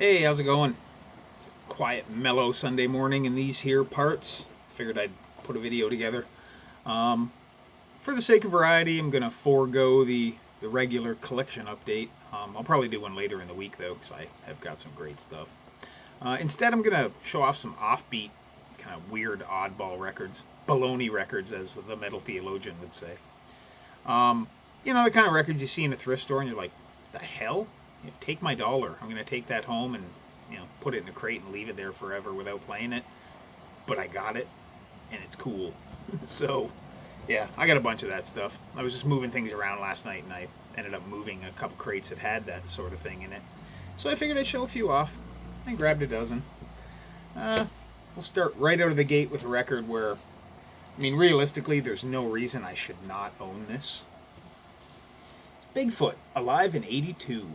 Hey, how's it going? It's a quiet, mellow Sunday morning in these here parts. Figured I'd put a video together. Um, for the sake of variety, I'm gonna forego the regular collection update. I'll probably do one later in the week though, because I have got some great stuff. Instead, I'm gonna show off some offbeat, kind of weird, oddball records, baloney records, as the metal theologian would say. Um, the kind of records you see in a thrift store, and you're like, the hell? Take my dollar. I'm gonna take that home and put it in a crate and leave it there forever without playing it. But I got it, and it's cool. So, yeah, I got a bunch of that stuff. I was just moving things around last night, and I ended up moving a couple crates that had that sort of thing in it. So I figured I'd show a few off. I grabbed a dozen. We'll start right out of the gate with a record where, realistically, there's no reason I should not own this. It's Bigfoot, alive in '82.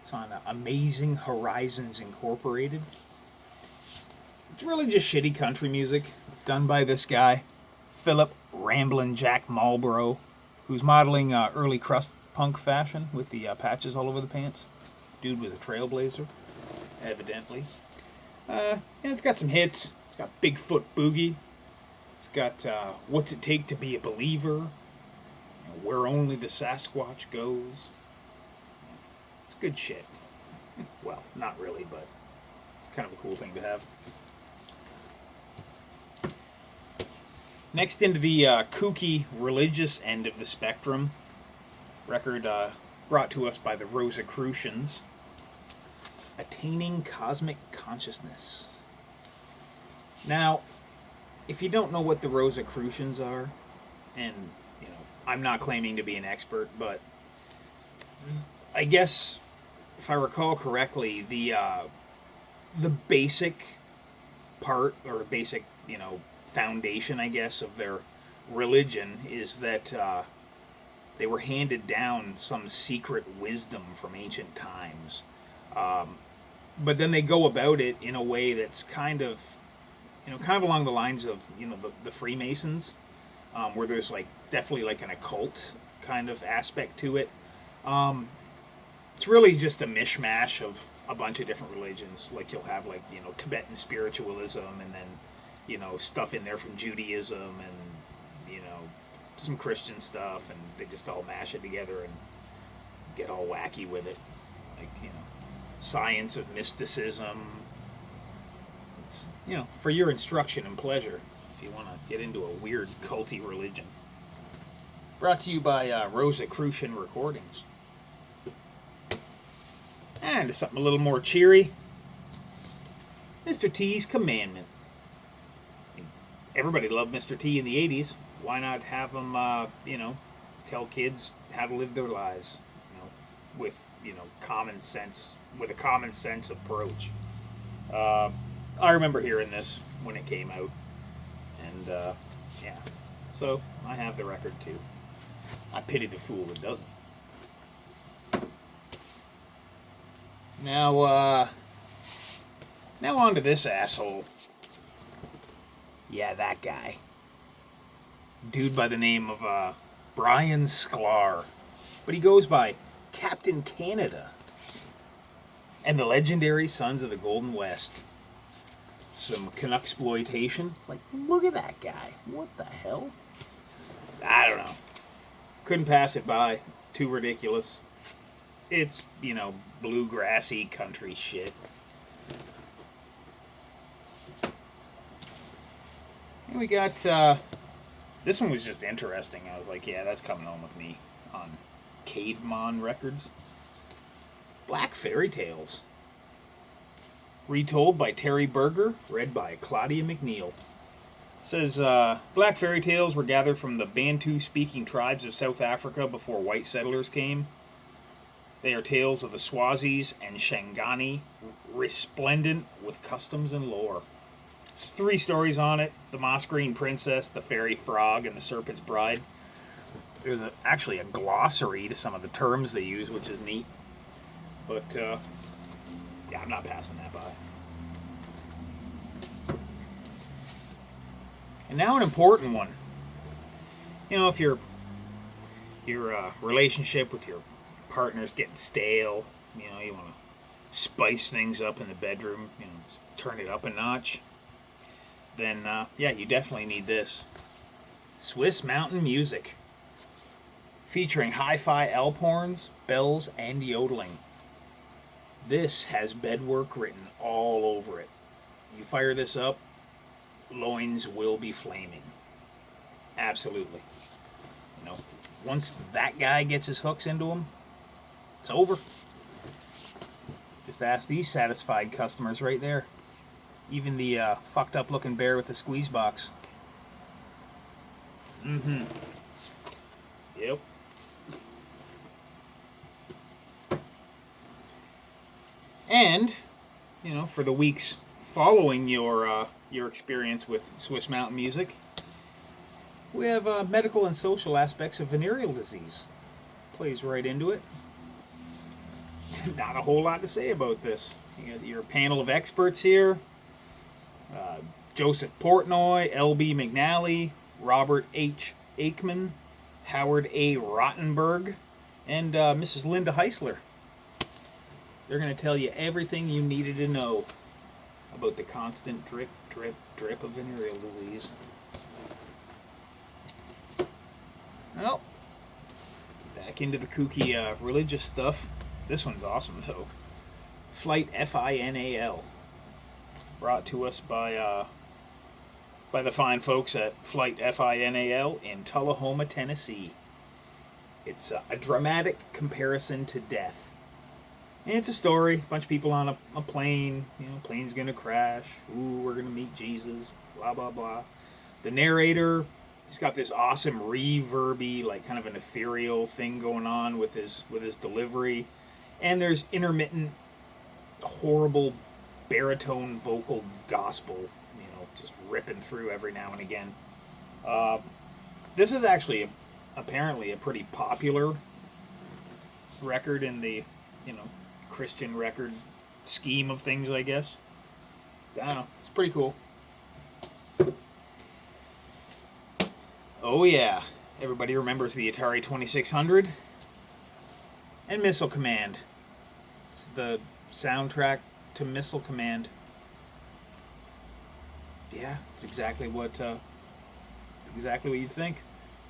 It's on Amazing Horizons Incorporated. It's really just shitty country music done by this guy, Phillip Ramblin Jack Malbrough, who's modeling early crust punk fashion with the patches all over the pants. Dude was a trailblazer, evidently. It's got some hits. It's got Bigfoot Boogie. It's got What's It Take to Be a Believer, Where Only the Sasquatch Goes. It's good shit. Well, not really, but it's kind of a cool thing to have. Next, into the kooky religious end of the spectrum, record brought to us by the Rosicrucians, Attaining Cosmic Consciousness. Now, if you don't know what the Rosicrucians are, and I'm not claiming to be an expert, but I guess if I recall correctly, the basic part, or basic foundation, I guess, of their religion is that they were handed down some secret wisdom from ancient times, but then they go about it in a way that's kind of along the lines of the Freemasons, where there's definitely an occult kind of aspect to it. It's really just a mishmash of a bunch of different religions. You'll have Tibetan spiritualism, and then stuff in there from Judaism, and some Christian stuff, and they just all mash it together and get all wacky with it. Science of mysticism. It's for your instruction and pleasure if you want to get into a weird culty religion. Brought to you by Rosicrucian Recordings. And something a little more cheery, Mr. T's Commandment. Everybody loved Mr. T in the 80s. Why not have them, tell kids how to live their lives, with, common sense, with a common sense approach. I remember hearing this when it came out, and, yeah. So, I have the record, too. I pity the fool that doesn't. Now on to this asshole. Yeah, that guy. Dude by the name of Brian Sklar. But he goes by Captain Canada and the legendary Sons of the Golden West. Some Canucksploitation. Look at that guy. What the hell? I don't know. Couldn't pass it by. Too ridiculous. It's, bluegrassy country shit. And we got, this one was just interesting. I was like, yeah, that's coming home with me, on Caveman Records. Black Fairy Tales. Retold by Terry Berger, read by Claudia McNeil. It says, Black Fairy Tales were gathered from the Bantu-speaking tribes of South Africa before white settlers came. They are tales of the Swazis and Shangani, resplendent with customs and lore. There's 3 stories on it: the Moss Green Princess, the Fairy Frog, and the Serpent's Bride. There's actually a glossary to some of the terms they use, which is neat. But, yeah, I'm not passing that by. And now an important one. If your relationship with your partner's getting stale, you want to spice things up in the bedroom, just turn it up a notch, then yeah, you definitely need this. Swiss Mountain Music, featuring hi-fi elf horns, bells, and yodeling. This has bedwork written all over it. You fire this up, loins will be flaming. Absolutely. Once that guy gets his hooks into him, it's over. Just ask these satisfied customers right there. Even the fucked up looking bear with the squeeze box. Mm-hmm. Yep. And, for the weeks following your experience with Swiss Mountain Music, we have medical and social aspects of venereal disease. Plays right into it. Not a whole lot to say about this. You got your panel of experts here. Joseph Portnoy, L.B. McNally, Robert H. Aikman, Howard A. Rottenberg, and Mrs. Linda Heisler. They're going to tell you everything you needed to know about the constant drip, drip, drip of venereal disease. Well, back into the kooky religious stuff. This one's awesome, though. Flight FINAL. Brought to us by the fine folks at Flight FINAL in Tullahoma, Tennessee. It's a dramatic comparison to death. And it's a story. A bunch of people on a plane. Plane's going to crash. Ooh, we're going to meet Jesus. Blah, blah, blah. The narrator, he's got this awesome reverby, like kind of an ethereal thing going on with his delivery. And there's intermittent, horrible baritone vocal gospel, just ripping through every now and again. This is actually apparently a pretty popular record in the, Christian record scheme of things, I guess. I don't know. It's pretty cool. Oh yeah, everybody remembers the Atari 2600 and Missile Command. It's the soundtrack to Missile Command. Yeah, it's exactly what you'd think.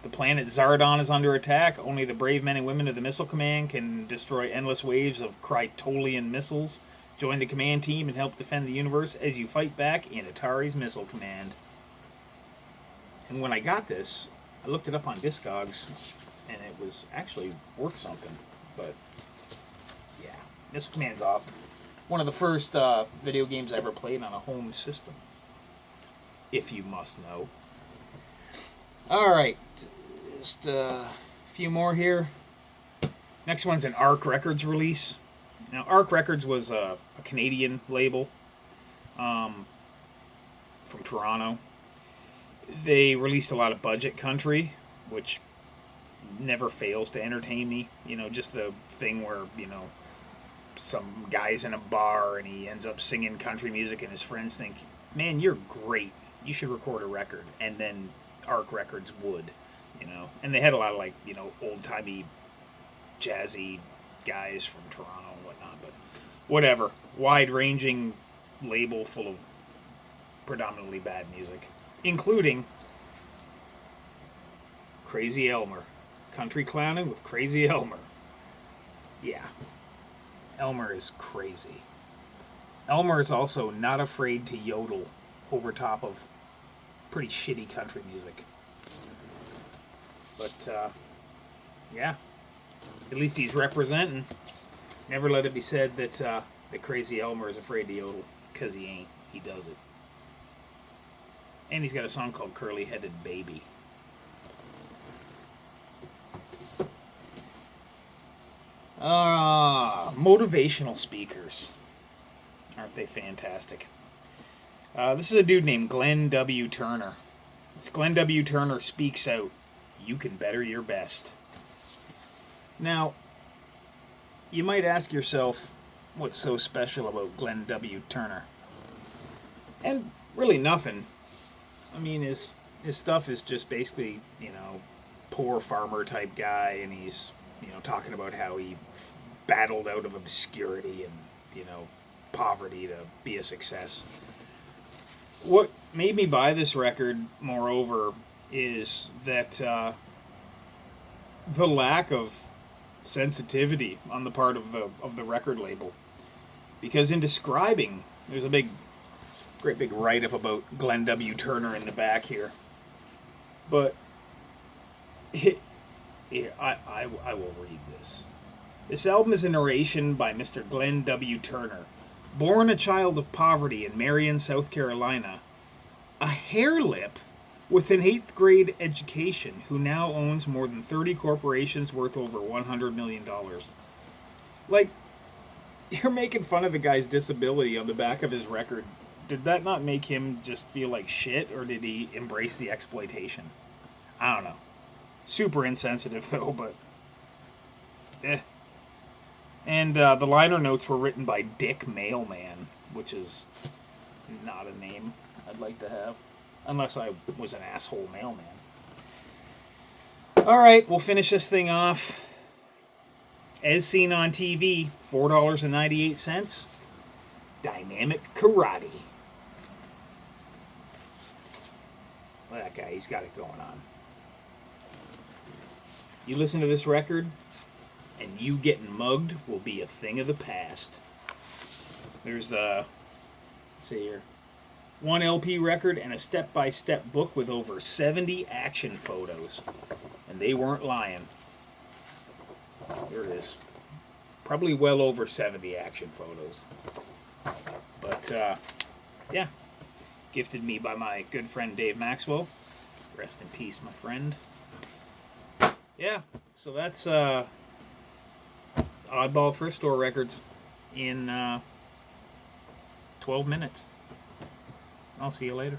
The planet Zardon is under attack. Only the brave men and women of the Missile Command can destroy endless waves of Krytolian missiles. Join the command team and help defend the universe as you fight back in Atari's Missile Command. And when I got this, I looked it up on Discogs, and it was actually worth something. But, yeah, Missile Command's awesome. One of the first video games I ever played on a home system, if you must know. Alright, just a few more here. Next one's an Arc Records release. Now, Arc Records was a Canadian label from Toronto. They released a lot of budget country, which never fails to entertain me. Just the thing where, some guy's in a bar and he ends up singing country music and his friends think, man, you're great. You should record a record. And then Arc Records would, And they had a lot of, old-timey, jazzy guys from Toronto and whatnot. But whatever. Wide-ranging label full of predominantly bad music. Including Crazy Elmer. Country Clownin with Crazy Elmer. Yeah. Elmer is crazy. Elmer is also not afraid to yodel over top of pretty shitty country music. But, yeah. At least he's representing. Never let it be said that Crazy Elmer is afraid to yodel, because he ain't. He does it. And he's got a song called Curly Headed Baby. Motivational speakers. Aren't they fantastic? This is a dude named Glenn W. Turner. This Glenn W. Turner speaks out, you can better your best. Now, you might ask yourself, what's so special about Glenn W. Turner? And really nothing. I mean, his stuff is just basically, poor farmer type guy, and he's, talking about how he battled out of obscurity and, poverty to be a success. What made me buy this record, moreover, is that the lack of sensitivity on the part of the record label. Because in describing, there's a great big write-up about Glenn W. Turner in the back here. But I will read this. This album is a narration by Mr. Glenn W. Turner. Born a child of poverty in Marion, South Carolina, a hair-lip with an 8th grade education who now owns more than 30 corporations worth over $100 million. Like, you're making fun of the guy's disability on the back of his record. Did that not make him just feel like shit, or did he embrace the exploitation? I don't know. Super insensitive, though, but... And the liner notes were written by Dick Mailman, which is not a name I'd like to have. Unless I was an asshole mailman. Alright, we'll finish this thing off. As seen on TV, $4.98. Dynamic Karate. Well, that guy, he's got it going on. You listen to this record, and you getting mugged will be a thing of the past. There's, let's see here, 1 LP record and a step-by-step book with over 70 action photos. And they weren't lying. Here it is. Probably well over 70 action photos. But, yeah. Gifted me by my good friend Dave Maxwell. Rest in peace, my friend. Yeah, so that's Oddball Thrift Store Records in 12 minutes. I'll see you later.